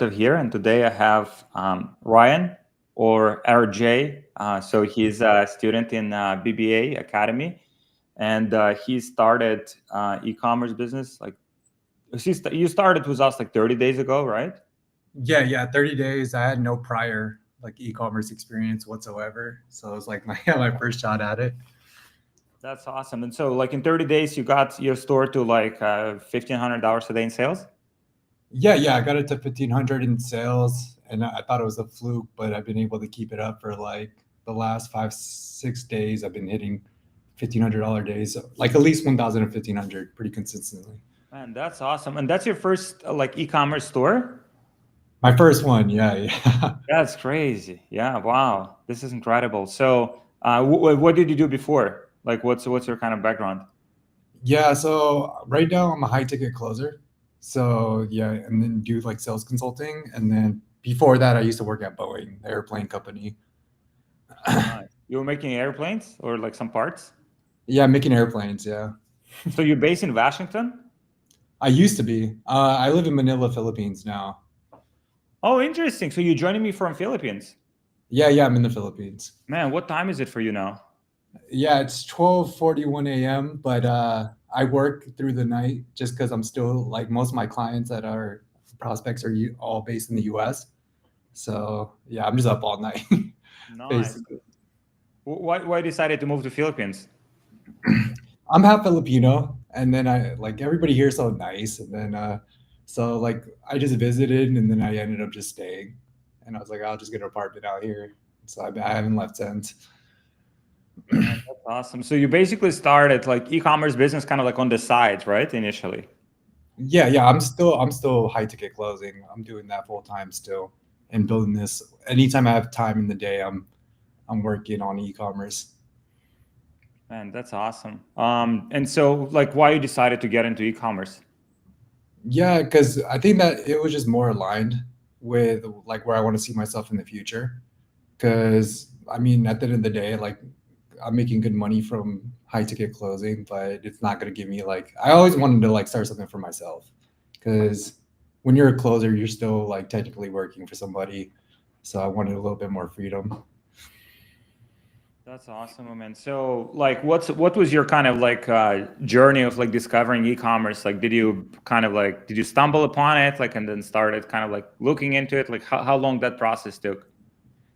Here, and today I have Ryan or RJ. So he's a student in BBA Academy, and he started e-commerce business. You started with us like 30 days ago, right? Yeah, 30 days. I had no prior like e-commerce experience whatsoever. So it was like my my first shot at it. That's awesome. And so, like in 30 days, you got your store to like $1,500 a day in sales. Yeah, I got it to 1,500 in sales, and I thought it was a fluke, but I've been able to keep it up for like the last 5, 6 days. I've been hitting $1,500 days, like at least 1,000 and 1,500 pretty consistently. Man, that's awesome. And that's your first like e-commerce store? My first one, yeah. That's crazy. Yeah, wow. This is incredible. So, what did you do before? Like, what's your kind of background? Yeah, so right now I'm a high ticket closer. So yeah, and then do like sales consulting. And then before that, I used to work at Boeing, the airplane company. Nice. You were making airplanes or like some parts? Yeah, making airplanes. Yeah, So you're based in Washington? I used to be. I live in Manila, Philippines now. Oh, interesting. So you're joining me from Philippines. Yeah, I'm in the Philippines. Man, what time is it for you now? Yeah, it's 12:41 a.m. But I work through the night just because I'm still like most of my clients that are prospects are all based in the U.S. So yeah, I'm just up all night, Nice. basically. Why decided to move to Philippines? I'm half Filipino, and then I like everybody here is so nice, and then so like I just visited, and then I ended up just staying, and I was like, I'll just get an apartment out here. So I haven't left since. Man, that's awesome. So you basically started like e-commerce business kind of like on the side, right? Initially. Yeah, I'm still high ticket closing. I'm doing that full time still, and building this. Anytime I have time in the day, I'm working on e-commerce. Man, that's awesome. And so like why you decided to get into e-commerce? Yeah, because I think that it was just more aligned with like where I want to see myself in the future. Because I mean, at the end of the day, like I'm making good money from high ticket closing, but it's not going to give me like I always wanted to like start something for myself. Because when you're a closer, you're still like technically working for somebody. So I wanted a little bit more freedom. That's awesome, man. So, like, what was your kind of like journey of like discovering e-commerce? Like, did you stumble upon it, like, and then started kind of like looking into it? Like, how long that process took?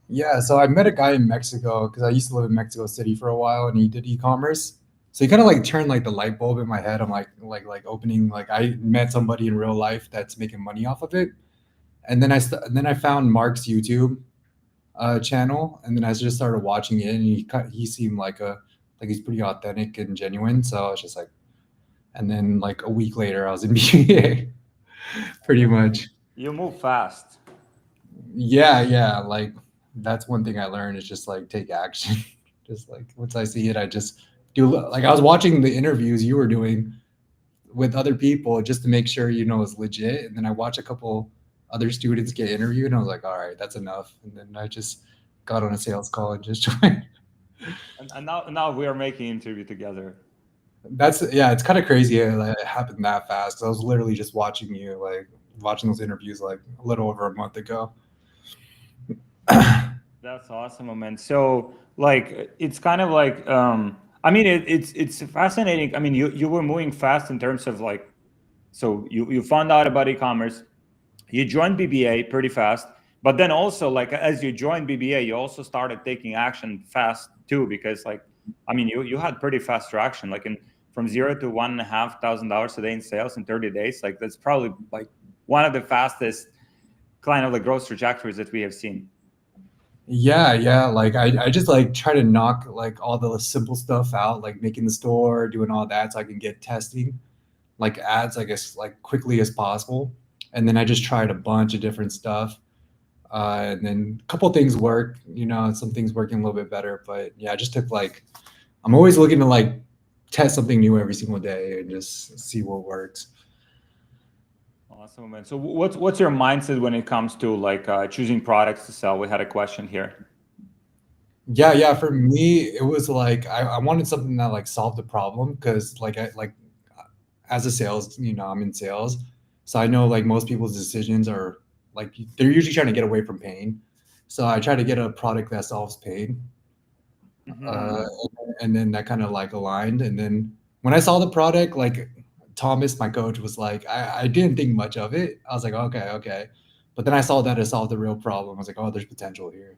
Yeah, so I met a guy in Mexico because I used to live in Mexico City for a while, and he did e-commerce. So he kind of like turned like the light bulb in my head. I'm like opening like I met somebody in real life that's making money off of it, and then and then I found Mark's YouTube channel, and then I just started watching it, and he seemed like he's pretty authentic and genuine. So I was just like, and then like a week later, I was in BBA, pretty much. You move fast. Yeah, like that's one thing I learned is just like take action. Just like once I see it, I just do. Like I was watching the interviews you were doing with other people just to make sure it's legit, and then I watched a couple other students get interviewed, and I was like, all right, that's enough. And then I just got on a sales call and just joined. And now we are making interview together. That's yeah, it's kind of crazy that it happened that fast. 'Cause I was literally just watching you, like watching those interviews like a little over a month ago. That's awesome, man. So, like, it's kind of like, I mean, it's fascinating. I mean, you were moving fast in terms of like, so you found out about e-commerce, you joined BBA pretty fast, but then also like as you joined BBA, you also started taking action fast too, because like, I mean, you had pretty fast traction, like in from zero to $1,500 a day in sales in 30 days. Like that's probably like one of the fastest kind of like growth trajectories that we have seen. Yeah. Like I just like try to knock like all the simple stuff out, like making the store, doing all that, so I can get testing like ads, I guess, like quickly as possible. And then I just tried a bunch of different stuff. And then a couple things work, some things working a little bit better. But yeah, I just took like I'm always looking to like test something new every single day and just see what works. Awesome, man. So what's your mindset when it comes to like choosing products to sell? We had a question here. Yeah. For me, it was like I wanted something that like solved the problem because as a sales, I'm in sales, so I know like most people's decisions are like they're usually trying to get away from pain. So I try to get a product that solves pain. Mhm. And then that kind of like aligned. And then when I saw the product, like Thomas, my coach, was like, I didn't think much of it. I was like, okay, okay. But then I saw that it solved the real problem. I was like, oh, there's potential here.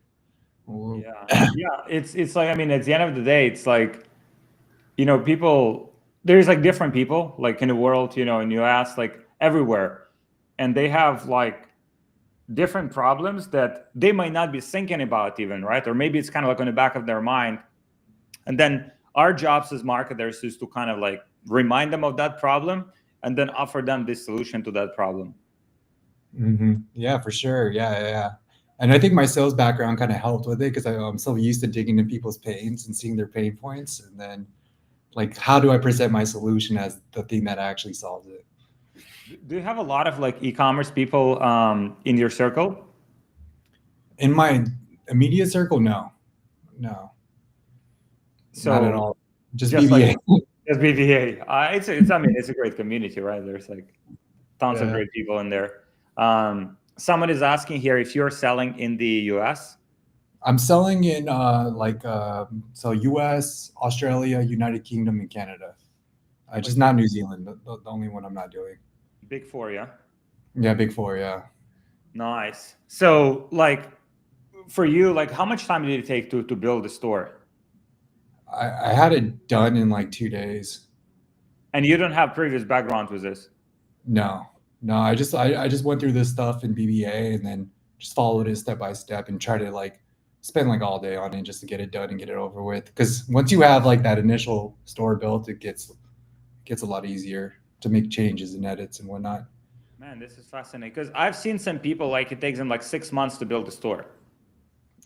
Well, Yeah, yeah. It's like, I mean, at the end of the day, it's like, people, there's like different people like in the world, in US, like everywhere, and they have like different problems that they might not be thinking about even, right? Or maybe it's kind of like on the back of their mind. And then our jobs as marketers is to kind of like remind them of that problem and then offer them this solution to that problem. Yeah, for sure. Yeah, yeah, yeah. And I think my sales background kind of helped with it because I'm so used to digging in people's pains and seeing their pain points. And then, like, how do I present my solution as the thing that actually solves it? Do you have a lot of like e-commerce people in your circle? In my immediate circle, no, no, not at So all. Just just like BBA. just BBA. I mean, it's a great community, right? There's like tons of Yeah. great people in there. Someone is asking here if you're selling in the US. I'm selling in so US, Australia, United Kingdom, and Canada. Like Just not New Zealand. The only one I'm not doing. big four, yeah. Yeah, big four. Yeah. Nice. So like for you, like how much time did it take to build the store? I had it done in like 2 days. And you don't have previous background with this. No, no. I just went through this stuff in BBA and then just followed it step by step and try to like spend like all day on it just to get it done and get it over with. Because once you have like that initial store built, it gets a lot easier to make changes and edits and whatnot. Man, this is fascinating because I've seen some people like it takes them like 6 months to build a store.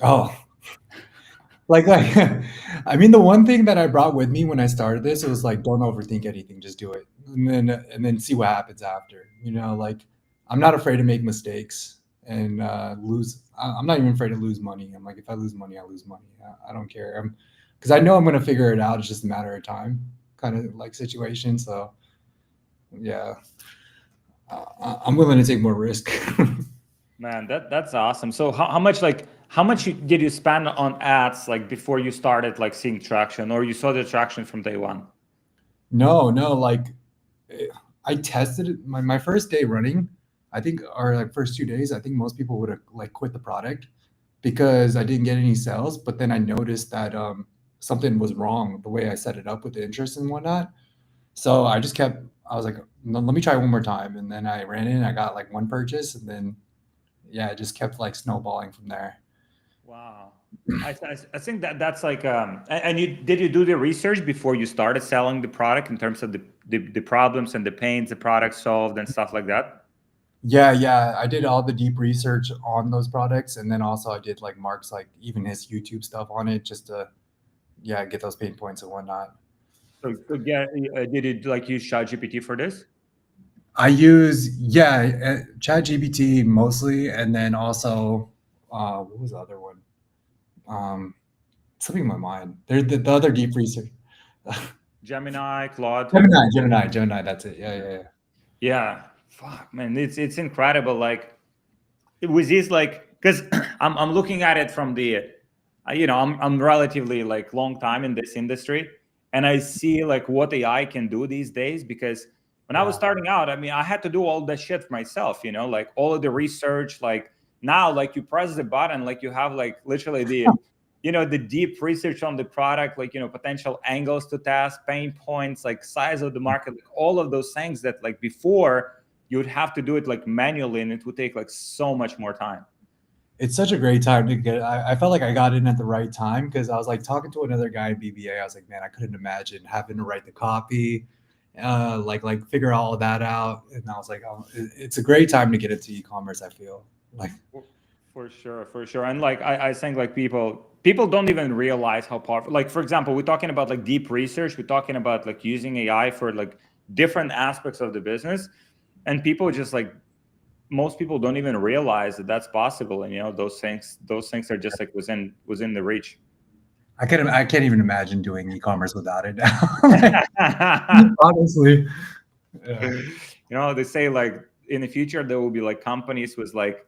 Oh, like I mean, the one thing that I brought with me when I started this was like, don't overthink anything, just do it, and then see what happens after. Like I'm not afraid to make mistakes and lose. I'm not even afraid to lose money. I'm like, if I lose money, I lose money. I don't care. Because I know I'm going to figure it out. It's just a matter of time, kind of like situation. So yeah, I'm willing to take more risk. Man, that's awesome. So how much did you spend on ads like before you started like seeing traction or you saw the traction from day one? No, no, like I tested it my first day running. I think or like first 2 days, I think most people would have like quit the product because I didn't get any sales. But then I noticed that something was wrong the way I set it up with the interest and whatnot. So I just kept. I was like, no, let me try one more time, and then I ran in. I got like one purchase, and then yeah, it just kept like snowballing from there. Wow. I think that's like and you do the research before you started selling the product in terms of the problems and the pains the product solved and stuff like that? Yeah, yeah, I did all the deep research on those products, and then also I did like Mark's like even his YouTube stuff on it just to yeah get those pain points and whatnot. So yeah, did you like use ChatGPT for this? I use Chat GPT mostly, and then also what was the other one? Um, Something in my mind. There's the other deep research. Gemini, Claude. Gemini. That's it. Yeah, yeah, yeah. Yeah. Fuck, man, it's incredible. Like it was this like because I'm looking at it from the I'm relatively like long time in this industry, and I see like what AI can do these days. Because when I was Yeah. starting out, I mean, I had to do all that shit myself. Like all of the research. Like now, like you press the button, like you have like literally the deep research on the product, like potential angles to test, pain points, like size of the market, like all of those things that like before you would have to do it like manually, and it would take like so much more time. It's such a great time to get. I felt like I got in at the right time because I was like talking to another guy in BBA. I was like, man, I couldn't imagine having to write the copy, like figure all of that out. And I was like, oh, it's a great time to get into e-commerce. I feel like For sure, for sure. And like I think like people don't even realize how powerful. Like for example, we're talking about like deep research. We're talking about like using AI for like different aspects of the business, and people just like most people don't even realize that that's possible. And those things are just like within the reach. I can't even imagine doing e-commerce without it now. Honestly, yeah. They say like in the future there will be like companies with like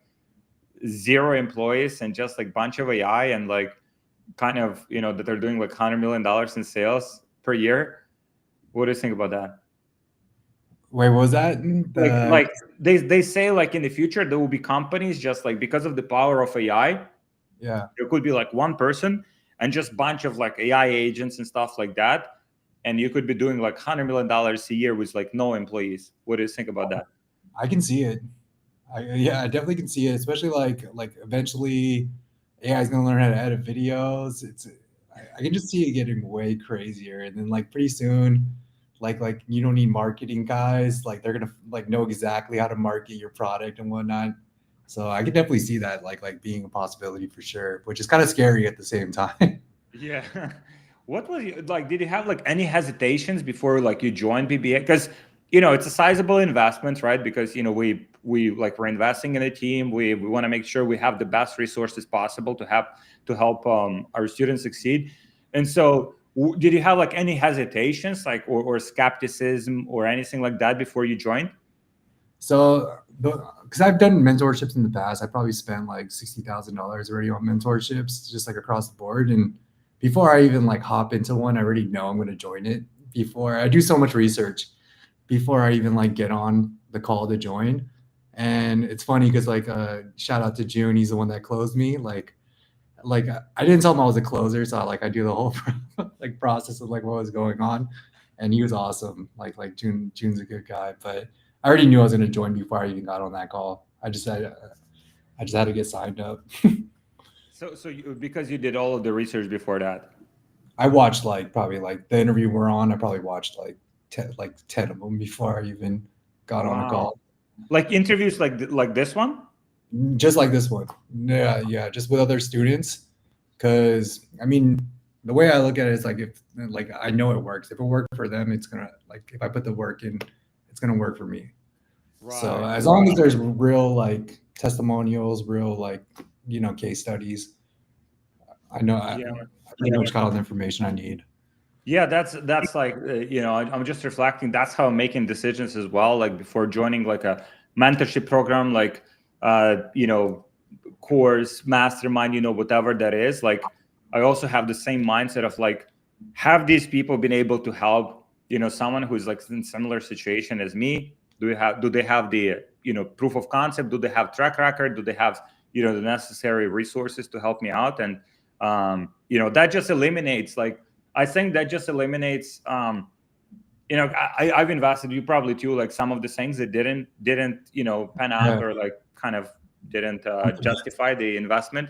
zero employees and just like bunch of AI and like kind of, that they're doing like $100 million in sales per year. What do you think about that? Wait, what was that? Like they say like in the future there will be companies just like because of the power of AI, Yeah. there could be like one person and just bunch of like AI agents and stuff like that, and you could be doing like $100 million a year with like no employees. What do you think about that? I can see it. Yeah, I definitely can see it, especially like eventually AI is gonna learn how to edit videos. I can just see it getting way crazier, and then like pretty soon, like you don't need marketing guys. Like they're gonna like know exactly how to market your product and whatnot. So I can definitely see that like being a possibility for sure, which is kind of scary at the same time. Yeah. What was like? Did you have like any hesitations before like you joined BBA? Because it's a sizable investment, right? Because we like we're investing in a team. We want to make sure we have the best resources possible to help our students succeed. And so, did you have like any hesitations, like or skepticism or anything like that before you joined? So, because I've done mentorships in the past, I probably spent like $60,000 already on mentorships, just like across the board. And before I even like hop into one, I already know I'm going to join it. Before I do so much research, before I even like get on the call to join. And it's funny because like shout out to June, he's the one that closed me. Like I didn't tell him I was a closer, so I do the whole like process of like what was going on, and he was awesome. Like June's a good guy, but I already knew I was going to join before I even got on that call. I just had to get signed up. So because you did all of the research before that. I watched like probably like the interview we're on. I probably watched like 10 of them before I even got on the Wow. call. Like interviews like this one? Just like this one. Yeah, just with other students. Because I mean, the way I look at it is like if like I know it works. If it worked for them, it's gonna like if I put the work in, it's gonna work for me. So Right. as long as there's real like testimonials, real like case studies, I know Yeah. I pretty much got all the information I need. Yeah, that's like I'm just reflecting. That's how I'm making decisions as well. Like before joining like a mentorship program, like course, mastermind, whatever that is. Like I also have the same mindset of like, have these people been able to help someone who's like in similar situation as me? Do they have the proof of concept? Do they have track record? Do they have the necessary resources to help me out? And that just eliminates like I think that just eliminates I've invested, you probably too, like some of the things that didn't pan out Yeah, or like kind of didn't justify the investment.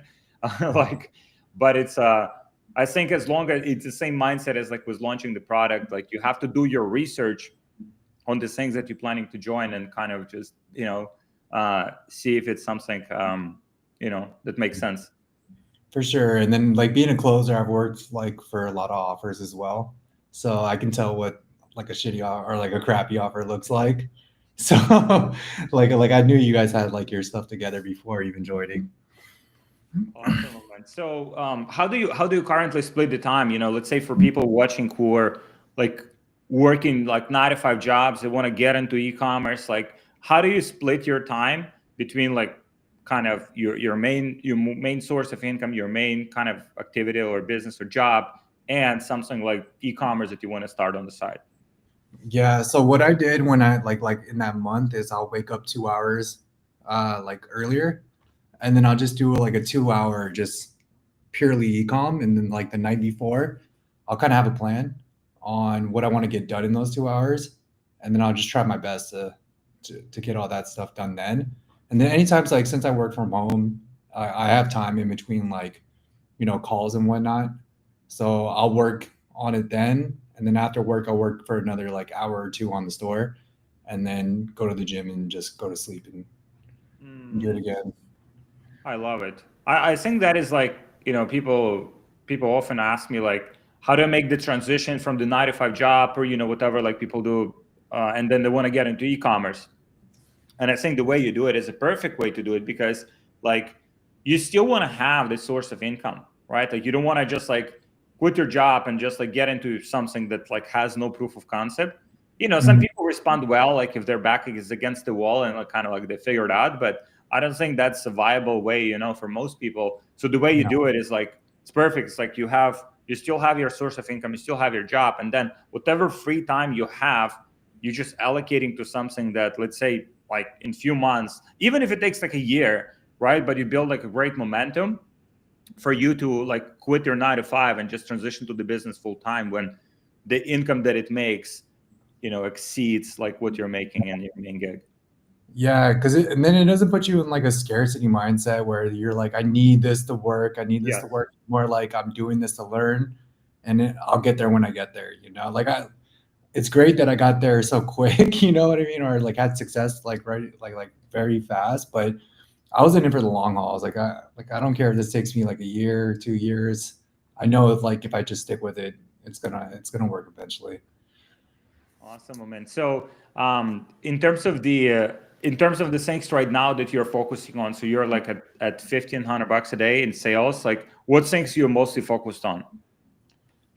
Like, but it's I think as long as it's the same mindset as like was launching the product, like you have to do your research on the things that you're planning to join and kind of just see if it's something that makes sense. for sure. And then like being a closer, I've worked like for a lot of offers as well, so I can tell what like a shitty or like a crappy offer looks like. So like I knew you guys had like your stuff together before even joining. Awesome, man. So, how do you currently split the time? Let's say for people watching who are like working like 9 to 5 jobs, they want to get into e-commerce. Like, how do you split your time between like kind of your main source of income, your main kind of activity or business or job, and something like e-commerce that you want to start on the side? Yeah. So what I did when I like in that month is I'll wake up 2 hours like earlier, and then I'll just do like a 2 hour just purely ecom, and then like the night before, I'll kind of have a plan on what I want to get done in those 2 hours, and then I'll just try my best to get all that stuff done then. And then anytime like since I work from home, I have time in between like calls and whatnot, so I'll work on it then, and then after work I'll work for another like hour or two on the store, and then go to the gym and just go to sleep and do it again. I love it. I think that is like, people often ask me like, how do I make the transition from the 9 to 5 job or, whatever, like people do. And then they want to get into e-commerce. And I think the way you do it is a perfect way to do it because like you still want to have the source of income, right? Like you don't want to just like quit your job and just like get into something that like has no proof of concept. Some Mhm. people respond well, like if their back is against the wall and like kind of like they figure it out. But I don't think that's a viable way, for most people. So the way you No. do it is like, it's perfect. It's like you still have your source of income, you still have your job, and then whatever free time you have, you're just allocating to something that, let's say, like in few months, even if it takes like a year, right? But you build like a great momentum for you to like quit your 9 to 5 and just transition to the business full time when the income that it makes, exceeds like what you're making in your main gig. Yeah, and then it doesn't put you in like a scarcity mindset where you're like, I need this to work. I need this to Yes. work. More like I'm doing this to learn, and I'll get there when I get there. Like it's great that I got there so quick. You know what I mean? Or like had success like right like very fast. But I was in it for the long haul. I was like, I don't care if this takes me like a year, 2 years. I know if I just stick with it, it's gonna work eventually. Awesome, man. So, in terms of the things right now that you're focusing on, so you're like at $1,500 a day in sales. Like, what things you're mostly focused on?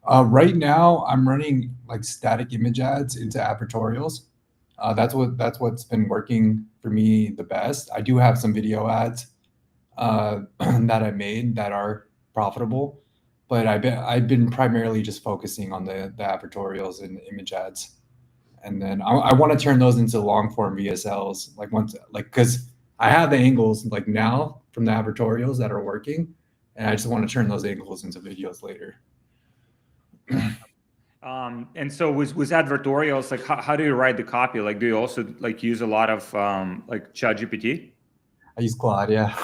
Right now, I'm running like static image ads into advertorials. That's what's been working for me the best. I do have some video ads that I made that are profitable, but I've been primarily just focusing on the advertorials and image ads, and then I want to turn those into long form VSLs. Like once, like because I have the angles like now from the advertorials that are working, and I just want to turn those angles into videos later. And so with advertorials, like how do you write the copy? Like, do you also like use a lot of like ChatGPT? I use Claude, yeah.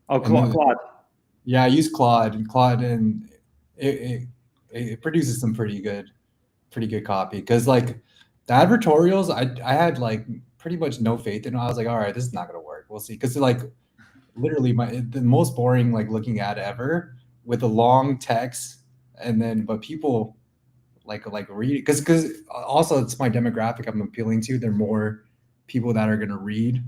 Oh, And then Claude. yeah, I use Claude, and it, it produces some pretty good copy. Because like the advertorials, I had like pretty much no faith in. I was like, all right, this is not gonna work. We'll see. Because like literally the most boring like looking ad ever with a long text, and then but people like read it because also it's my demographic I'm appealing to. They're more people that are gonna read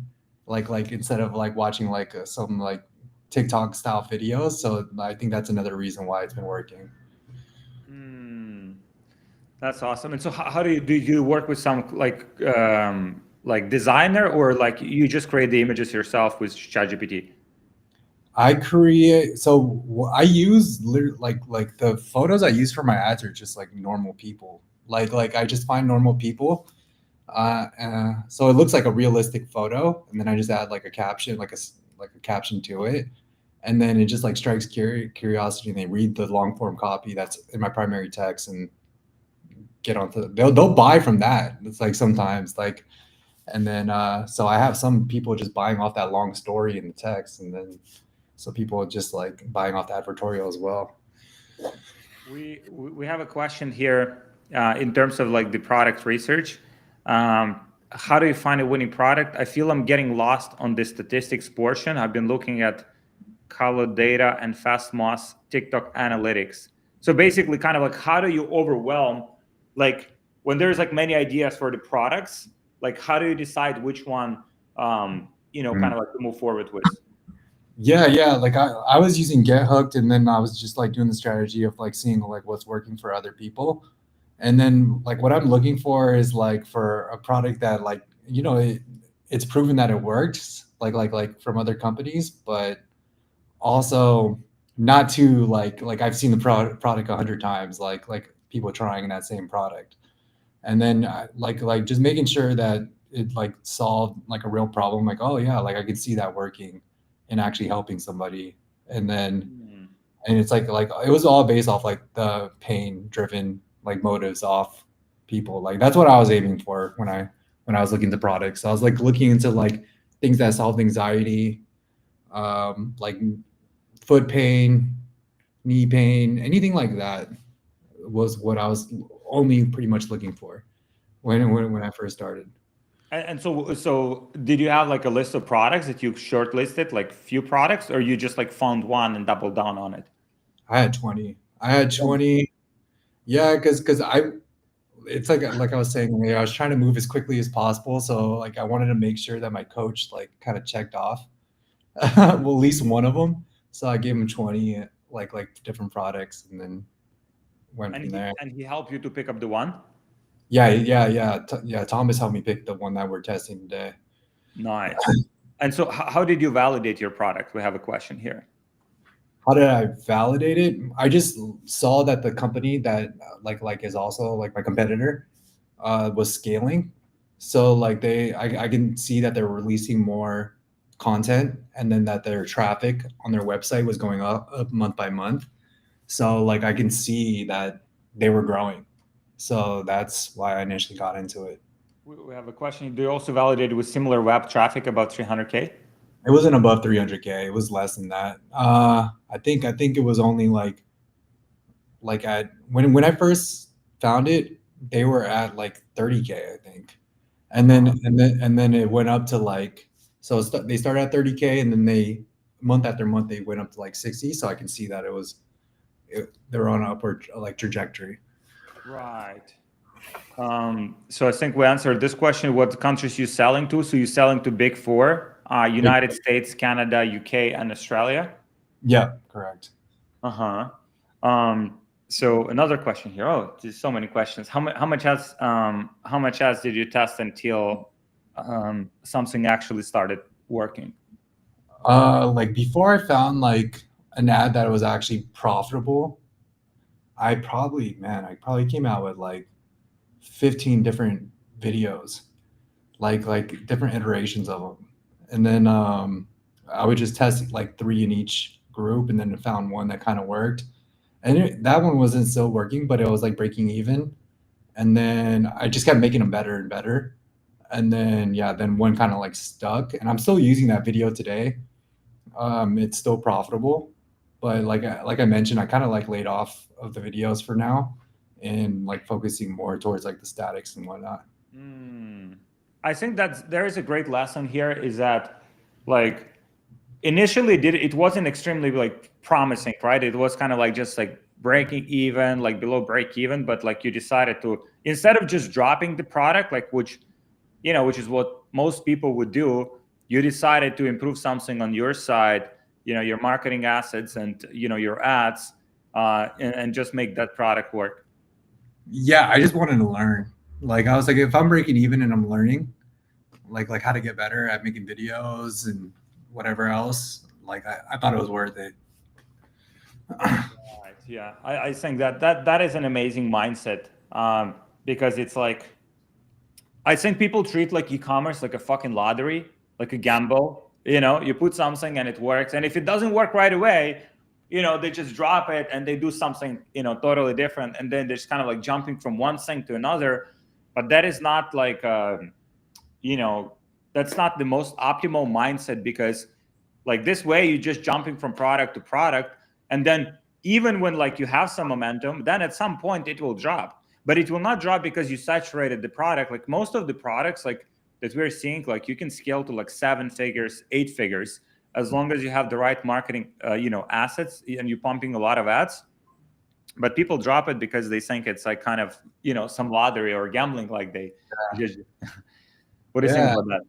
like instead of like watching like some like TikTok style videos. So I think that's another reason why it's been working. Hmm. That's awesome. And so how do you work with some like designer, or like you just create the images yourself with ChatGPT? I create so I use like the photos I use for my ads are just like normal people. Like I just find normal people. So it looks like a realistic photo, and then I just add like a caption, like a caption to it, and then it just like strikes curiosity, and they read the long form copy that's in my primary text and get onto. They'll buy from that. It's like sometimes like, and then so I have some people just buying off that long story in the text, and then so people are just like buying off the advertorial as well. We have a question here in terms of like the product research. How do you find a winning product? I feel I'm getting lost on the statistics portion. I've been looking at color data and FastMoss TikTok analytics. So basically, kind of like how do you overwhelm, like when there's like many ideas for the products, like how do you decide which one, kind of like to move forward with? Yeah. Like I was using Get Hooked, and then I was just like doing the strategy of like seeing like what's working for other people. And then like what I'm looking for is like for a product that like, it's proven that it works, like from other companies, but also not too like I've seen the product 100 times, like people trying that same product. And then like just making sure that it like solved like a real problem, like oh yeah, like I can see that working and actually helping somebody. And then Hmm. and it's like it was all based off like the pain driven like motives off people. Like that's what I was aiming for when I was looking into products. I was like looking into like things that solved anxiety, like foot pain, knee pain, anything like that was what I was only pretty much looking for when I first started. And so did you have like a list of products that you shortlisted, like few products, or you just like found one and doubled down on it? I had 20. I had 20. Yeah, because I it's like I was saying earlier, I was trying to move as quickly as possible. So like I wanted to make sure that my coach like kind of checked off well, at least one of them. So I gave him 20 like different products, and then went And from he there. and he helped you to pick up the one. Yeah. Thomas helped me pick the one that we're testing today. Nice. And so how did you validate your product? We have a question here. How did I validate it? I just saw that the company that like is also like my competitor was scaling. So like I can see that they're releasing more content, and then that their traffic on their website was going up month by month. So like I can see that they were growing. So that's why I initially got into it. We have a question. Do you also validate with similar web traffic about 300K? It wasn't above 300K. It was less than that. I think it was only like at when I first found it, they were at like 30K, I think. And then it went up to like, so they started at 30K, and then they month after month they went up to like 60. So I can see that they were on an upward like trajectory. Right. So I think we answered this question. What countries you selling to? So you're selling to Big Four, United States, Canada, UK, and Australia. Yeah, correct. Uh-huh. So another question here. Oh, there's so many questions. How much ads did you test until something actually started working? Like before I found like an ad that was actually profitable, I probably came out with like 15 different videos, like different iterations of them. And then I would just test like three in each group, and then found one that kind of worked. And that one wasn't still working, but it was like breaking even. And then I just kept making them better and better. And then yeah, then one kind of like stuck, and I'm still using that video today. It's still profitable, but like I mentioned, I kind of like laid off of the videos for now, and like focusing more towards like the statics and whatnot. I think that there is a great lesson here is that like initially it wasn't extremely like promising, right? It was kind of like just like breaking even, like below break even, but like you decided to, instead of just dropping the product, like which is what most people would do, you decided to improve something on your side, your marketing assets and your ads, and just make that product work. Yeah, I just wanted to learn. Like I was like, if I'm breaking even and I'm learning, like how to get better at making videos and whatever else, like I thought it was worth it. Right. Yeah, I think that is an amazing mindset, because it's like I think people treat like e-commerce like a fucking lottery, like a gamble. You put something and it works, and if it doesn't work right away, they just drop it and they do something totally different, and then they're just kind of like jumping from one thing to another. But that is not like you know that's not the most optimal mindset, because like this way you're just jumping from product to product, and then even when like you have some momentum, then at some point it will drop, but it will not drop because you saturated the product. Like most of the products like that we're seeing, like you can scale to like 7 figures, 8 figures, as long as you have the right marketing assets and you're pumping a lot of ads. But people drop it because they think it's like kind of some lottery or gambling, like they just what do you think Yeah, about that?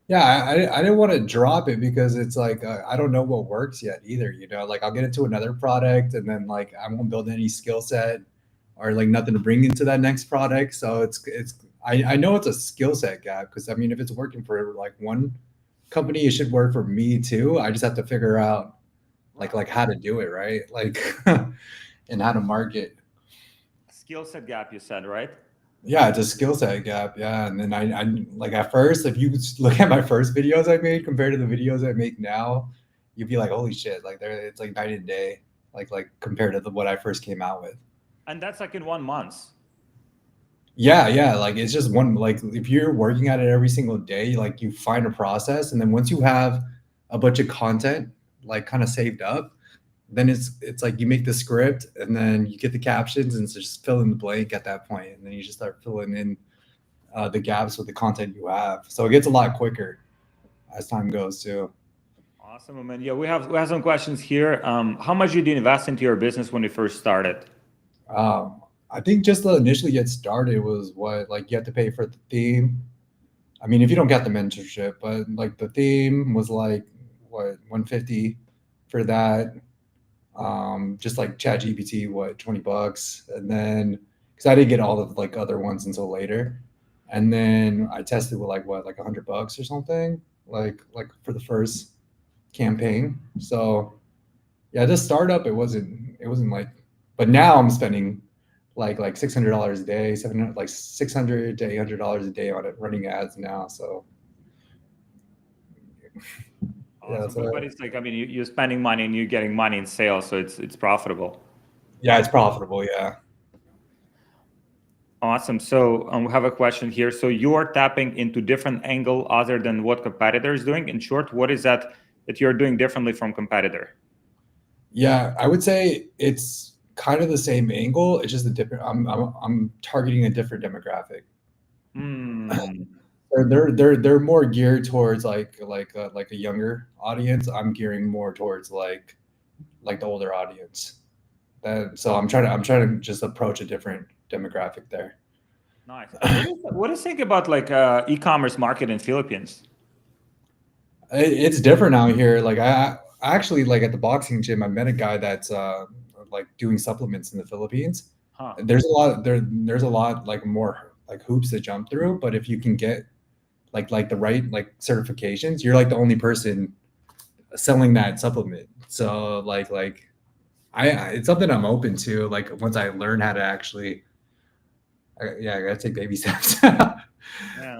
yeah. I didn't want to drop it because it's like I don't know what works yet either. Like I'll get into another product, and then like I won't build any skill set or like nothing to bring into that next product. So I know it's a skill set gap, because I mean if it's working for like one company, it should work for me too. I just have to figure out like how to do it right, like and how to market. Skill set gap, you said, right? Yeah, it's a skill set gap. Yeah, and then I like at first, if you look at my first videos I made compared to the videos I make now, you'd be like, holy shit! Like it's like night and day. Like compared to what I first came out with. And that's like in 1 month. Yeah, yeah. Like it's just one. Like if you're working at it every single day, like you find a process, and then once you have a bunch of content like kind of saved up, then it's like you make the script, and then you get the captions, and it's just fill in the blank at that point, and then you just start filling in the gaps with the content you have. So it gets a lot quicker as time goes too. Awesome, man. Yeah, we have some questions here. How much did you invest into your business when you first started? I think just to initially get started was what, like you have to pay for the theme. I mean, if you don't get the mentorship, but like the theme was like what, 150 for that. Just like Chat GPT, what, $20, and then because I didn't get all of like other ones until later. and then I tested with like what, like $100 or something, like for the first campaign. So yeah, this startup, it wasn't like, but now I'm spending like $600 a day, 700, like 600 to $800 a day on it, running ads now. So yeah, Awesome. so But it's like, I mean, you're spending money and you're getting money in sales, so it's profitable. yeah, it's profitable. Yeah. Awesome. So we have a question here. So you are tapping into different angle other than what competitor is doing. In short, what is that you're doing differently from competitor? Yeah, I would say it's kind of the same angle. It's just a different. I'm targeting a different demographic. Hmm. They're more geared towards like a younger audience. I'm gearing more towards like the older audience. So I'm trying to just approach a different demographic there. Nice. What do you think about like e-commerce market in Philippines? It's different out here. Like I actually, like at the boxing gym, I met a guy that's like doing supplements in the Philippines. Huh. There's a lot like more like hoops to jump through, but if you can get like the right like certifications, you're like the only person selling that supplement. So like it's something I'm open to. Like once I learn how to actually, yeah, I gotta take baby steps, Yeah,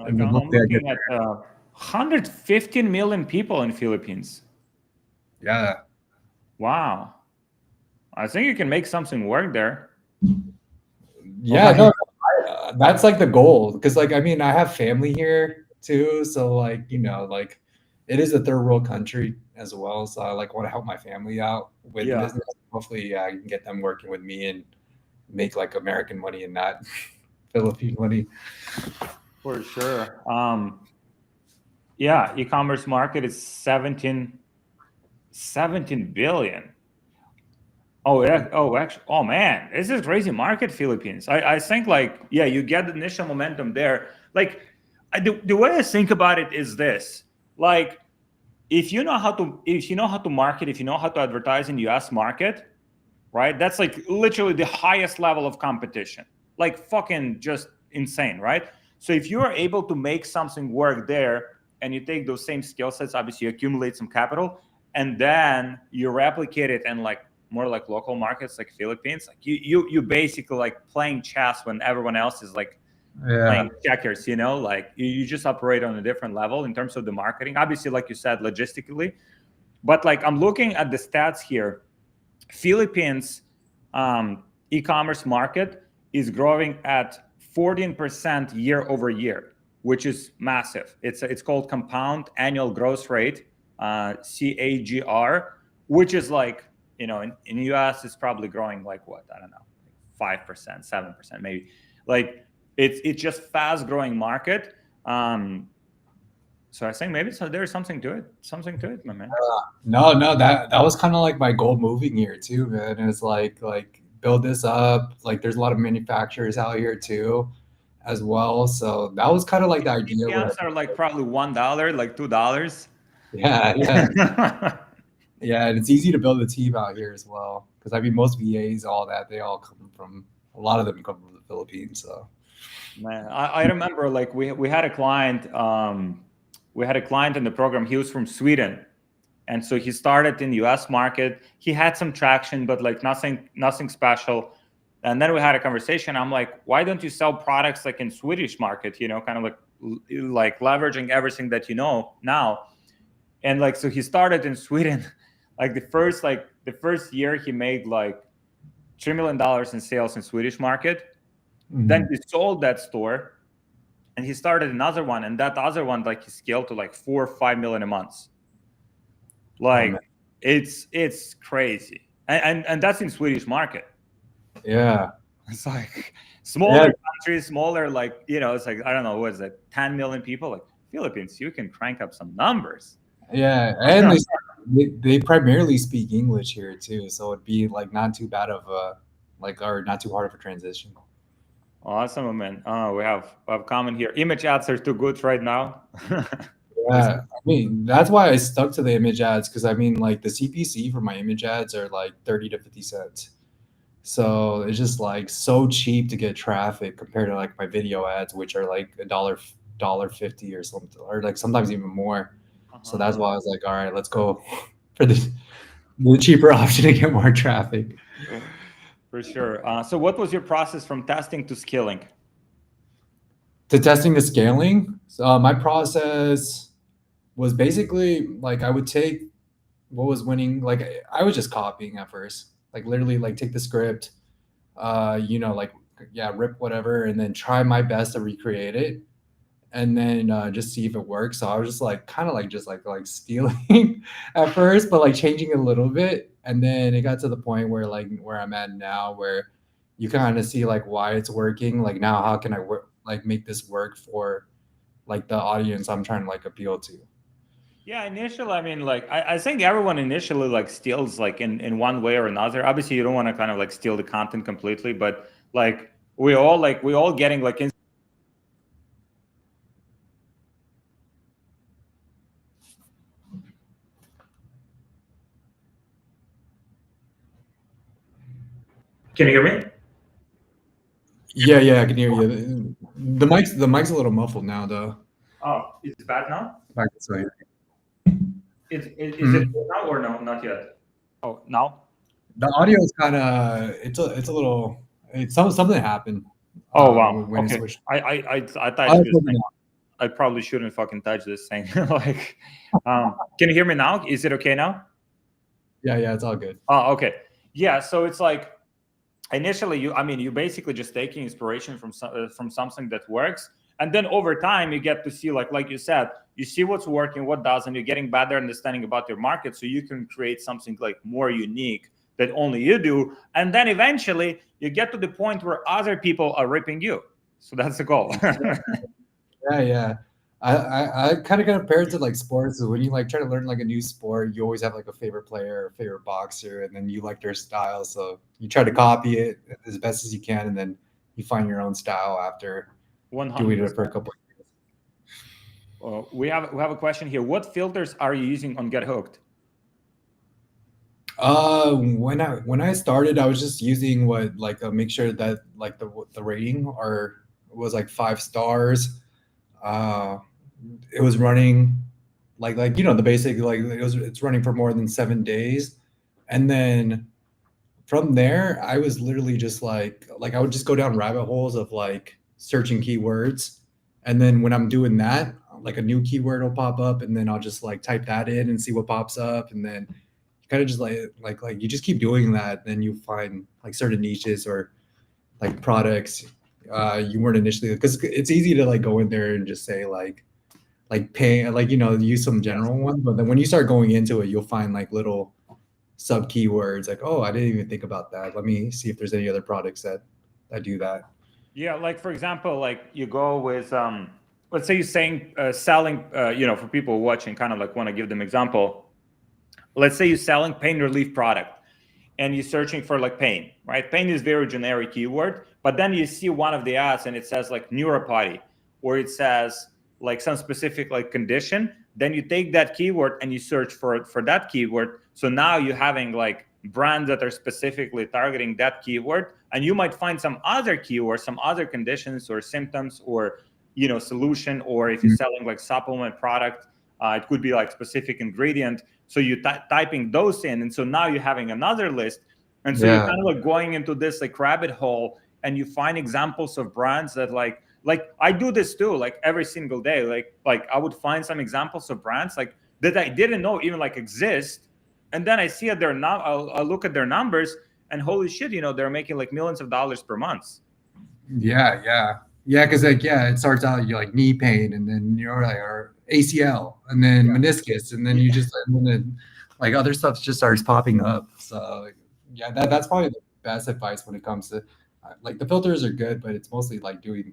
like and then I'm hopefully I get looking at 115 million people in Philippines. yeah. Wow. I think you can make something work there. Yeah, Well, no, that's like the goal. Because like I mean, I have family here too, so like like it is a third world country as well. So I like want to help my family out with yeah, business. Hopefully, yeah, I can get them working with me and make like American money and not Philippine money. for sure. Yeah, e-commerce market is 17 billion. Oh yeah. Oh, actually. Oh man, this is crazy market, Philippines. I think like yeah, you get the initial momentum there. Like the way I think about it is this: like if you know how to market, if you know how to advertise in U.S. market, right? That's like literally the highest level of competition. Like fucking just insane, right? So if you are able to make something work there and you take those same skill sets, obviously you accumulate some capital and then you replicate it in like more like local markets like Philippines, like you basically like playing chess when everyone else is like Yeah. playing checkers, like you just operate on a different level in terms of the marketing. Obviously, like you said, logistically, but like I'm looking at the stats here. Philippines e-commerce market is growing at 14% year over year, which is massive. It's called compound annual growth rate, CAGR, which is like in US it's probably growing like what, I don't know, 5%, 7% maybe. Like it's just fast growing market. So I think maybe there's something to it, my man. No, that was kind of like my goal moving here too, man. It's like build this up. Like there's a lot of manufacturers out here too, as well. So that was kind of like the idea when I ATMs are like probably $1, like $2. yeah, yeah. Yeah, and it's easy to build a team out here as well. Because I mean, most VAs, all that, they all come from a lot of them come from the Philippines. So Man, I remember like we had a client, we had a client in the program. He was from Sweden, and so he started in the US market. He had some traction, but like nothing special. And then we had a conversation. I'm like, why don't you sell products like in Swedish market? Kind of like leveraging everything that you know now. And like so he started in Sweden. Like the first year he made like $3 million in sales in Swedish market. Then mhm. he sold that store and he started another one, and that other one like he scaled to like 4 or 5 million a month. Oh man, Like it's crazy, and that's in Swedish market. yeah, It's like yeah, smaller countries, smaller, like it's like I don't know, what is it, 10 million people? Like Philippines, you can crank up some numbers. yeah. And they primarily speak English here too, so it'd be like not too bad of a like or not too hard of a transition. Awesome, man. We have comment here. Image ads are too good right now. This- Yeah, I mean that's why I stuck to the image ads because I mean like the CPC for my image ads are like 30 to 50 cents. So it's just like so cheap to get traffic compared to like my video ads, which are like dollar 50 or something, or like sometimes even more. So Uh-huh. that's why I was like, all right, let's go for the cheaper option to get more traffic. For sure. So what was your process from testing to scaling? To testing to scaling, so my process was basically like I would take what was winning, like I was just copying at first, like literally like take the script, like yeah, rip whatever, and then try my best to recreate it, and then just see if it works. So I was just like kind of like just like stealing at first, but like changing it a little bit, and then it got to the point where like where I'm at now, where you kind of see like why it's working. Like now, how can I work like make this work for like the audience I'm trying to like appeal to? Yeah, initially, I mean, like, I think everyone initially like steals like in one way or another. Obviously, you don't want to kind of like steal the content completely, but like we all getting like Can you hear me? Yeah, yeah, I can hear you. The mic's a little muffled now, though. Oh, is it bad now? Back this way. Is it good now or no? Not yet. Oh, now? The audio is kind of it's a little something happened Oh wow. when it Okay. switched. I Oh, touched it's this working thing. now. I probably shouldn't fucking touch this thing. Like, can you hear me now? Is it okay now? Yeah, yeah, it's all good. Oh, okay. Yeah. So it's like initially you basically just taking inspiration from something that works, and then over time you get to see like you said, you see what's working, what doesn't. You're getting better understanding about your market, so you can create something like more unique that only you do, and then eventually you get to the point where other people are ripping you. So that's the goal. Yeah, yeah. I kind of compare it to like sports. Is when you like try to learn like a new sport, you always have like a favorite player or favorite boxer, and then you like their style. So you try to copy it as best as you can, and then you find your own style after doing it 100%. for a couple of years. We have a question here. What filters are you using on Get Hooked? When I started, I was just using what like make sure that like the rating or was like 5 stars. Uh, it was running like the basic like it's running for more than 7 days, and then from there I was literally just like I would just go down rabbit holes of like searching keywords, and then when I'm doing that, like a new keyword will pop up, and then I'll just like type that in and see what pops up, and then you kind of just like you just keep doing that, then you find like certain niches or like products you weren't initially, because it's easy to like go in there and just say like pay like use some Yes. general ones, but then when you start going into it, you'll find like little sub keywords like, oh, I didn't even think about that, let me see if there's any other products that do that. Yeah, like for example, like you go with let's say you're saying selling for people watching, kind of like want to give them example. Let's say you're selling pain relief product and you're searching for like pain, right? Pain is very generic keyword, but then you see one of the ads and it says like neuropathy, or it says like some specific like condition. Then you take that keyword and you search for that keyword. So now you're having like brands that are specifically targeting that keyword, and you might find some other keywords, some other conditions or symptoms or solution, or if you're selling like supplement product, it could be like specific ingredient. So you typing those in, and so now you're having another list, and so you're Yeah, kind of like going into this like rabbit hole, and you find examples of brands that like I do this too, like every single day. Like I would find some examples of brands like that I didn't know even like exist, and then I see at I'll look at their numbers, and holy shit, they're making like millions of dollars per month. yeah, yeah, yeah, because like yeah, it starts out you're like knee pain, and then you're like or ACL, and then meniscus, and then Yeah. you just and then like other stuff just starts popping up. So yeah, that's probably the best advice when it comes to like the filters are good, but it's mostly like doing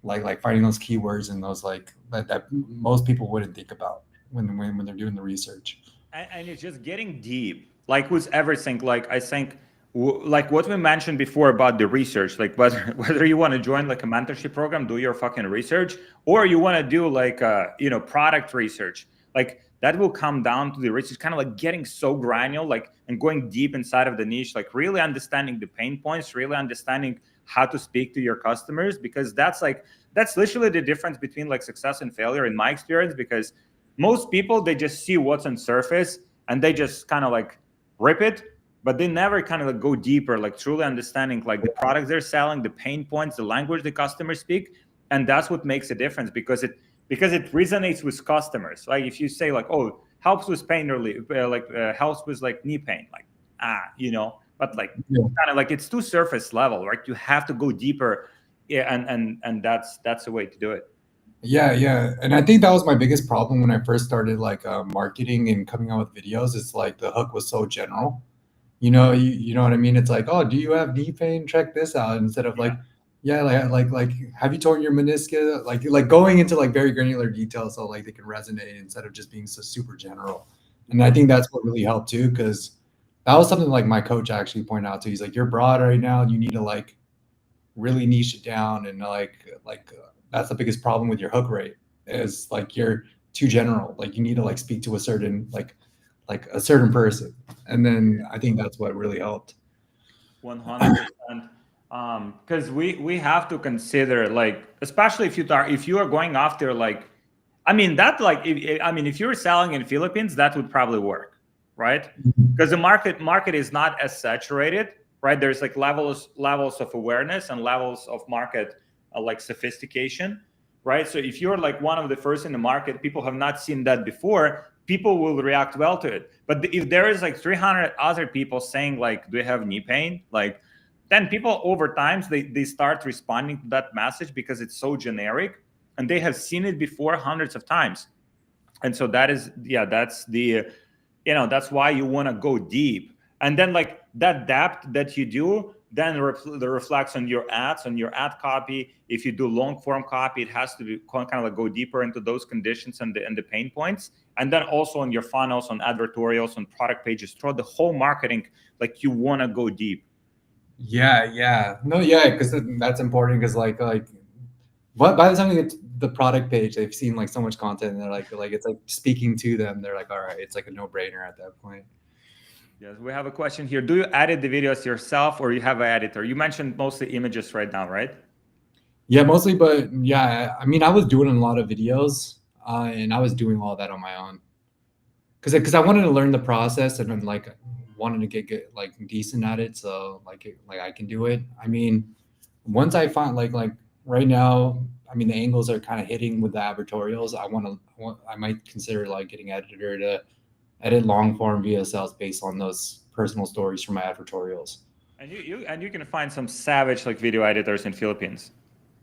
like finding those keywords and those like that most people wouldn't think about when they're doing the research. And it's just getting deep, like with everything. Like I think like what we mentioned before about the research, like whether whether you want to join like a mentorship program, do your fucking research, or you want to do like product research. Like that will come down to the research, kind of like getting so granular, like, and going deep inside of the niche, like really understanding the pain points, really understanding how to speak to your customers, because that's literally the difference between like success and failure in my experience. Because most people, they just see what's on surface and they just kind of like rip it, but they never kind of like go deeper, like truly understanding like the products they're selling, the pain points, the language the customers speak. And that's what makes a difference, because it resonates with customers. Like if you say like, oh, helps with pain relief, helps with like knee pain, like, but like Yeah. kind of like it's too surface level, right? You have to go deeper. Yeah, and that's the way to do it. Yeah. And I think that was my biggest problem when I first started like marketing and coming out with videos. It's like the hook was so general. You know what I mean? It's like, oh, do you have knee pain? Check this out. Instead of like, yeah, like have you torn your meniscus? Like going into like very granular details so like they can resonate instead of just being so super general. And I think that's what really helped too, because that was something like my coach actually pointed out too. He's like, you're broad right now. You need to like really niche it down, and that's the biggest problem with your hook rate is like you're too general. Like you need to like speak to a certain like a certain person, and then I think that's what really helped. 100%. Because we have to consider, like, especially if you are going after like, I mean that like if you're selling in Philippines, that would probably work, right? Because the market is not as saturated, right? There's like levels of awareness and levels of market like sophistication, right? So if you're like one of the first in the market, people have not seen that before, people will react well to it. But if there is like 300 other people saying like, do you have knee pain, like, then people over time they start responding to that message because it's so generic and they have seen it before hundreds of times. And so that's why you want to go deep. And then like that depth that you do then reflects on your ads, on your ad copy. If you do long form copy, it has to be kind of like go deeper into those conditions and the pain points. And then also on your funnels, on advertorials, on product pages, throughout the whole marketing, like you want to go deep. Yeah. No, yeah, because that's important, because but by the time they get to the product page, they've seen like so much content, and they're like it's like speaking to them. They're like, all right, it's like a no-brainer at that point. Yes, we have a question here. Do you edit the videos yourself or you have an editor? You mentioned mostly images right now, right? Yeah, mostly, but yeah, I mean, I was doing a lot of videos, and I was doing all that on my own, because I wanted to learn the process, and then like wanted to get like decent at it, so like I can do it. I mean, once I find like right now, I mean, the angles are kind of hitting with the advertorials. I might consider like getting editor to edit long form VSLs based on those personal stories from my advertorials. And you can find some savage like video editors in Philippines.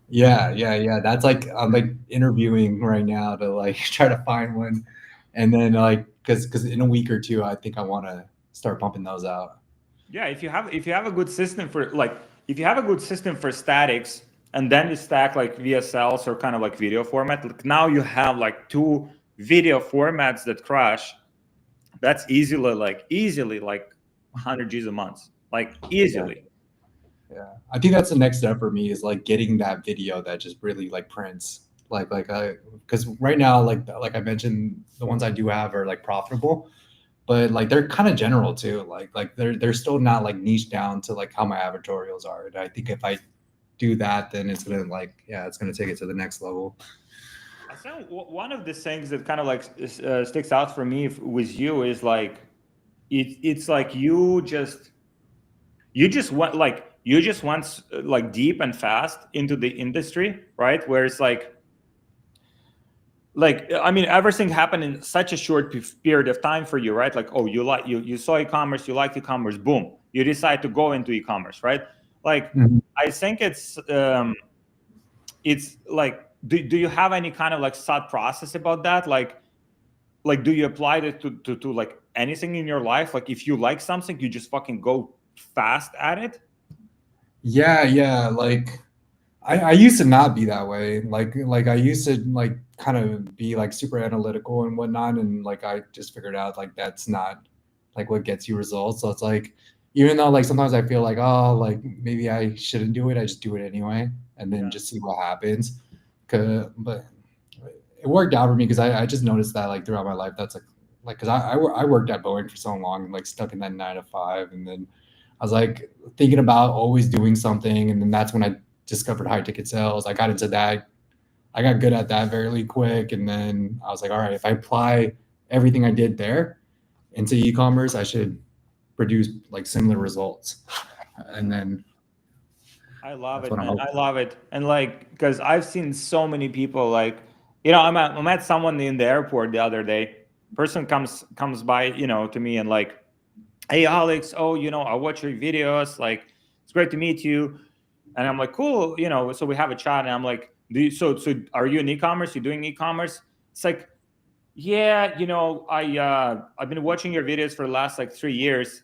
Yeah. That's like I'm like interviewing right now to like try to find one, and then like because in a week or two, I think I want to start pumping those out. Yeah, if you have a good system for like if you have a good system for statics and then you stack like VSLs or kind of like video format, like now you have like two video formats that crash. That's easily like 100 G's a month, like Yeah. easily. Yeah, I think that's the next step for me, is like getting that video that just really like prints. Because right now, like I mentioned, the ones I do have are like profitable, but like they're kind of general too. Like they're still not like niche down to like how my advertorials are. And I think if I do that, then it's gonna it's gonna take it to the next level. I think one of the things that kind of like sticks out for me with you is like it's like you just went like deep and fast into the industry, right? Where it's like I mean everything happened in such a short period of time for you, right? Like, oh, you saw e-commerce, you liked e-commerce, boom, you decide to go into e-commerce, right? Like Mhm. I think it's like do you have any kind of like thought process about that, like do you apply it to like anything in your life? Like if you like something, you just fucking go fast at it. Yeah. Like I used to not be that way. Like I used to like kind of be like super analytical and whatnot, and like I just figured out like that's not like what gets you results. So it's like, even though like sometimes I feel like, oh, like maybe I shouldn't do it, I just do it anyway, and then Yeah. just see what happens. But it worked out for me because I just noticed that like throughout my life, that's like because I worked at Boeing for so long and like stuck in that 9 to 5, and then I was like thinking about always doing something, and then that's when I discovered high ticket sales. I got into that. I got good at that fairly quick, and then I was like, all right, if I apply everything I did there into e-commerce, I should produce like similar results. And then I love that's it, what I'm man. hoping. I love it. And like, because I've seen so many people like, you know, I met someone in the airport the other day. Person comes by, you know, to me and like, hey Alex, oh, you know, I watch your videos. Like, it's great to meet you. And I'm like, cool, you know. So we have a chat, and I'm like, so are you in e-commerce? You doing e-commerce? It's like, yeah, you know, I've been watching your videos for the last like 3 years,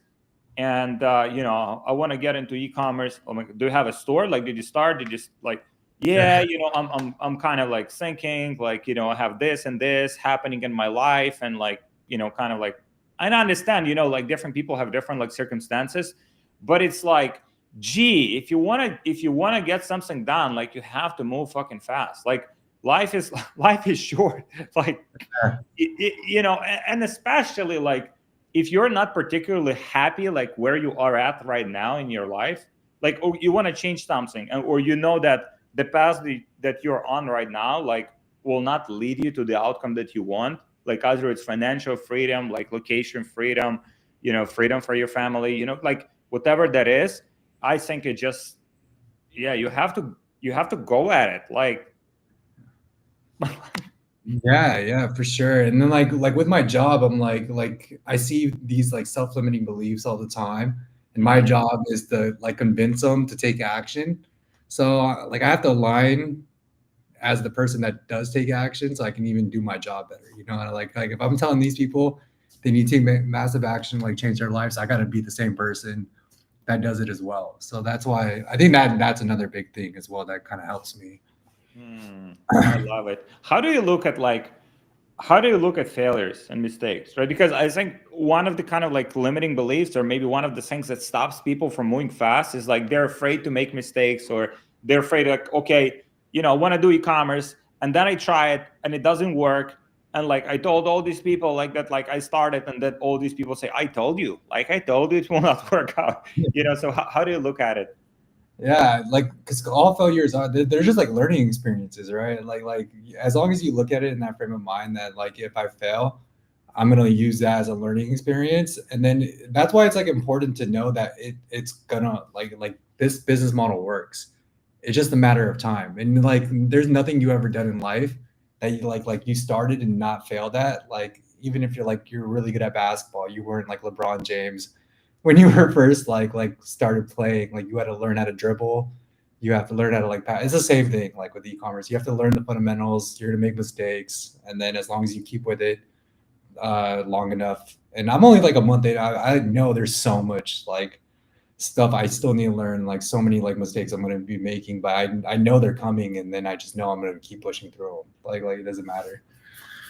and you know, I want to get into e-commerce. Oh my, do you have a store? Like, did you start? Did you like, yeah, Yeah. you know, I'm kind of like thinking, like, you know, I have this and this happening in my life, and like, you know, kind of like, I understand, you know, like different people have different like circumstances, but it's like, gee, if you want to get something done, like you have to move fucking fast. Like life is life is short. Like you know, and especially like if you're not particularly happy like where you are at right now in your life, like, oh, you want to change something, or you know that the path that you're on right now like will not lead you to the outcome that you want, like either it's financial freedom, like location freedom, you know, freedom for your family, you know, like whatever that is. I think it just, yeah, you have to go at it like Yeah, yeah, for sure. And then like with my job, I'm like I see these like self-limiting beliefs all the time, and my Mhm. job is to like convince them to take action. So like I have to align as the person that does take action, so I can even do my job better. You know, and like if I'm telling these people they need to take massive action, like change their lives, I got to be the same person that does it as well. So that's why I think that that's another big thing as well that kind of helps me. I love it. How do you look at like, how do you look at failures and mistakes, right? Because I think one of the kind of like limiting beliefs, or maybe one of the things that stops people from moving fast, is like they're afraid to make mistakes, or they're afraid like, okay, you know, I want to do e-commerce, and then I try it and it doesn't work, and like I told all these people like that, like I started, and that all these people say, I told you, like I told you it will not work out, you know. So how do you look at it? Yeah, like because all failures are they're just like learning experiences, right? Like as long as you look at it in that frame of mind that like if I fail, I'm gonna use that as a learning experience, and then that's why it's like important to know that it's gonna like this business model works. It's just a matter of time, and like there's nothing you ever done in life that you like you started and not failed at. Like even if you're really good at basketball, you weren't like LeBron James when you were first like started playing, like you had to learn how to dribble, you have to learn how to like pass. It's the same thing like with e-commerce. You have to learn the fundamentals. You're gonna make mistakes, and then as long as you keep with it long enough. And I'm only like a month in. I know there's so much like stuff I still need to learn, like so many like mistakes I'm gonna be making, but I know they're coming, and then I just know I'm gonna keep pushing through them. Like it doesn't matter.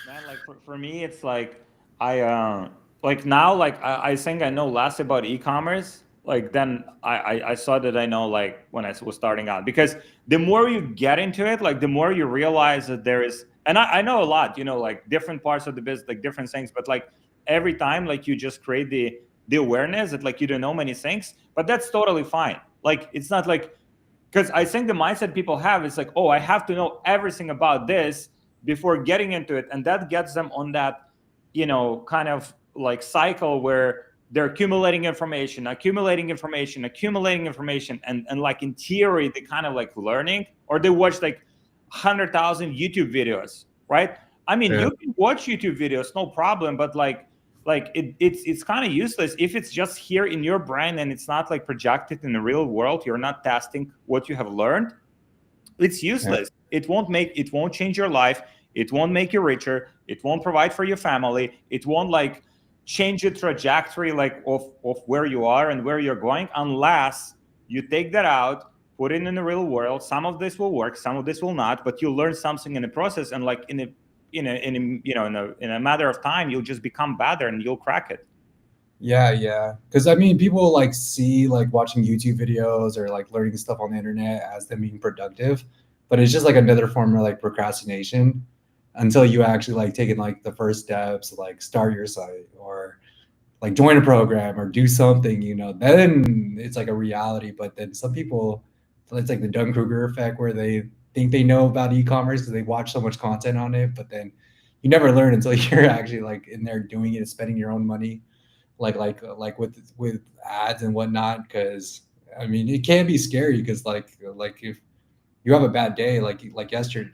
Man, like for me, it's like I like now like I think I know less about e-commerce. Like then I saw that I know like when I was starting out, because the more you get into it, like the more you realize that there is, and I know a lot, you know, like different parts of the business, like different things, but like every time like you just create the awareness that like you don't know many things, but that's totally fine. Like it's not like, because I think the mindset people have is like, oh, I have to know everything about this before getting into it, and that gets them on that, you know, kind of like cycle where they're accumulating information, accumulating information, and like in theory they kind of like learning, or they watch like 100,000 YouTube videos, right? I mean, Yeah. you can watch YouTube videos, no problem, but like it's kind of useless if it's just here in your brain and it's not like projected in the real world. You're not testing what you have learned. It's Yeah. useless. It won't change your life. It won't make you richer. It won't provide for your family. It won't like change your trajectory like of where you are and where you're going, unless you take that out, put it in the real world. Some of this will work, some of this will not, but you'll learn something in the process, and like you know, in a matter of time you'll just become better and you'll crack it. Yeah, yeah. Because I mean, people like see like watching YouTube videos or like learning stuff on the internet as them being productive, but it's just like another form of like procrastination. until you actually like taking like the first steps, like start your site or like join a program or do something, then it's like a reality. But then some people, it's like the Dunning-Kruger effect where they think they know about e-commerce because they watch so much content on it, but then you never learn until you're actually like in there doing it, spending your own money, like with ads and whatnot. Because I mean, it can be scary because like if you have a bad day, like yesterday,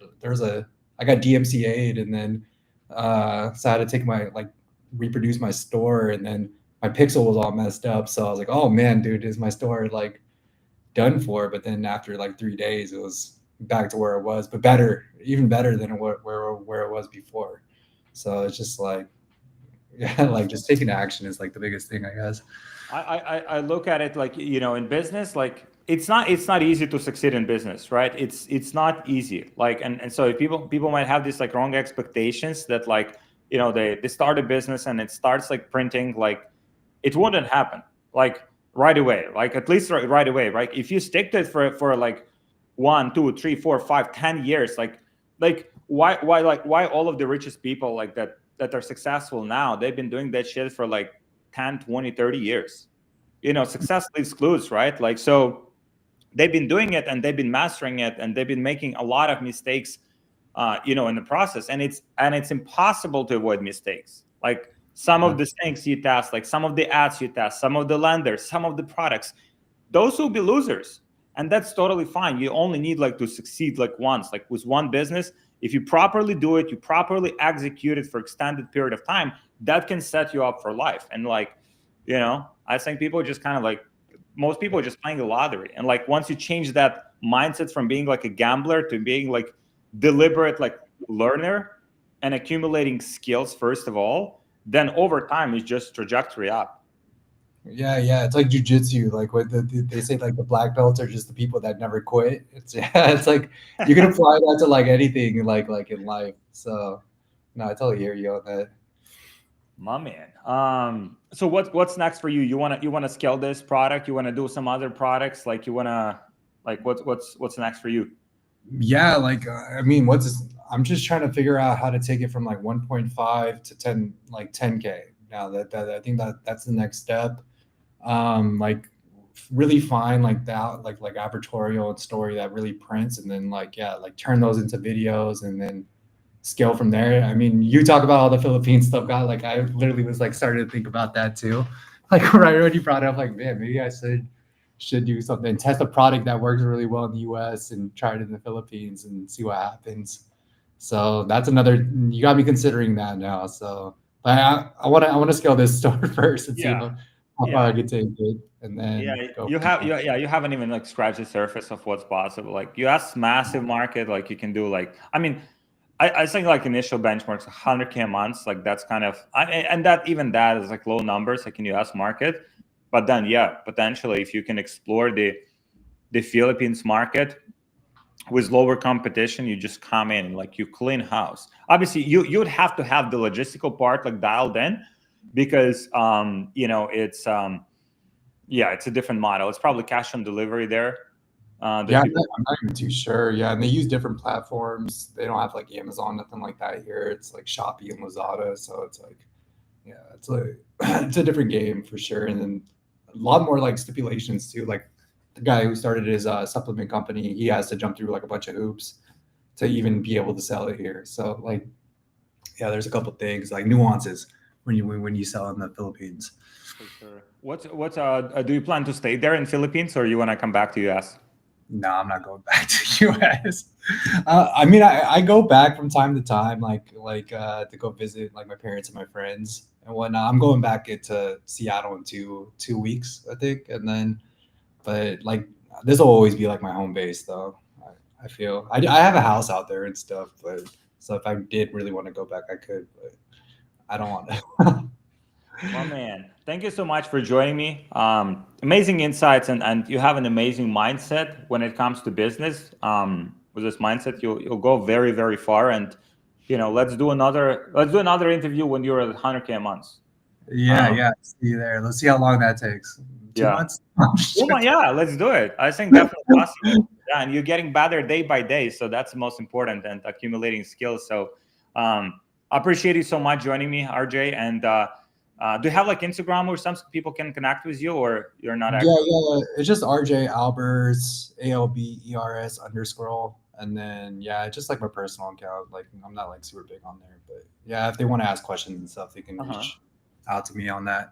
I got DMCA'd, and then so I had to take my like reproduce my store, and then my pixel was all messed up. So I was like, oh man, dude, is my store like done for? But then after like 3 days, it was back to where it was, but better, even better than where it was before. So it's just like, yeah, like just taking action is like the biggest thing, I guess. I look at it like, in business, like it's not easy to succeed in business, right? It's not easy. Like, and so people might have these like wrong expectations that like, they start a business and it starts like printing, like it wouldn't happen like right away, like at least right away, right? If you stick to it for like 1, 2, 3, 4, 5, 10 years, like why all of the richest people like that are successful now, they've been doing that shit for like 10, 20, 30 years. Success leaves clues, right? Like, so they've been doing it and they've been mastering it and they've been making a lot of mistakes, in the process. And it's impossible to avoid mistakes. Like some of the things you test, like some of the ads you test, some of the lenders, some of the products, those will be losers. And that's totally fine. You only need like to succeed like once, like with one business. If you properly do it, you properly execute it for extended period of time, that can set you up for life. And like, I think people just kind of like, most people are just playing the lottery. And like, once you change that mindset from being like a gambler to being like deliberate, like learner and accumulating skills, first of all, then over time it's just trajectory up. Yeah, it's like jujitsu. Like what they say, like the black belts are just the people that never quit. It's yeah, it's like you can apply that to like anything, like in life. So no, I totally hear you on that. My man. So what's next for you? You wanna scale this product? You wanna do some other products? Like you wanna like what's next for you? Yeah, like I mean, I'm just trying to figure out how to take it from like 1.5 to 10, like 10K. Now that I think that's the next step. Like really find like that, like advertorial and story that really prints, and then like yeah, like turn those into videos, and then scale from there. I mean, you talk about all the Philippine stuff, God. Like I literally was like starting to think about that too. Like right when you brought it up, like man, maybe I should do something, test a product that works really well in the US and try it in the Philippines and see what happens. So that's another, you got me considering that now. So but I want to scale this store first and see Yeah, how far I yeah, can take it, and yeah. then go You from have there. you haven't even like scratched the surface of what's possible. Like US massive market, like you can do like, I mean, I think like initial benchmarks 100K a month, like that's kind of, and that even that is like low numbers like in US market. But then yeah, potentially if you can explore the Philippines market with lower competition, you just come in like you clean house. Obviously you'd have to have the logistical part like dialed in, because it's yeah, it's a different model. It's probably cash on delivery there, Yeah, that people. I'm not even too sure. Yeah, and they use different platforms. They don't have like Amazon, nothing like that here. It's like Shopee and Lazada, so it's like yeah, it's like it's a different game for sure. And then a lot more like stipulations too. Like the guy who started his supplement company, he has to jump through like a bunch of hoops to even be able to sell it here. So like yeah, there's a couple things like nuances when you sell in the Philippines. For sure. Do you plan to stay there in Philippines, or you want to come back to US? No, I'm not going back to US. I mean, I go back from time to time, to go visit like my parents and my friends and whatnot. I'm going back into Seattle in two weeks, I think, and then but like this will always be like my home base, though. I feel I have a house out there and stuff, but so if I did really want to go back, I could, but I don't want to. My man, thank you so much for joining me. Amazing insights, and you have an amazing mindset when it comes to business. With this mindset, you'll go very very far. And let's do another interview when you're at 100K a month. Yeah, Um, yeah. See you there. Let's see how long that takes. Two yeah. months. Well, yeah, let's do it. I think definitely possible. Yeah, and you're getting better day by day, so that's the most important, and accumulating skills. So, I appreciate you so much joining me, RJ. And do you have like Instagram or something people can connect with you, or you're not active? Yeah. It's just RJ Albers, ALBERS _ and then yeah, just like my personal account. Like I'm not like super big on there, but yeah, if they want to ask questions and stuff, they can reach out to me on that.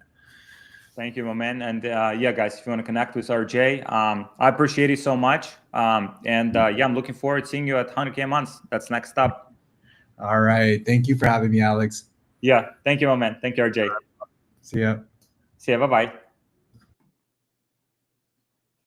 Thank you, my man. And yeah, guys, if you want to connect with RJ, I appreciate it so much. And yeah, I'm looking forward to seeing you at 100K months. That's next up. All right. Thank you for having me, Alex. Yeah. Thank you, my man. Thank you, RJ. See ya. See ya. Bye-bye.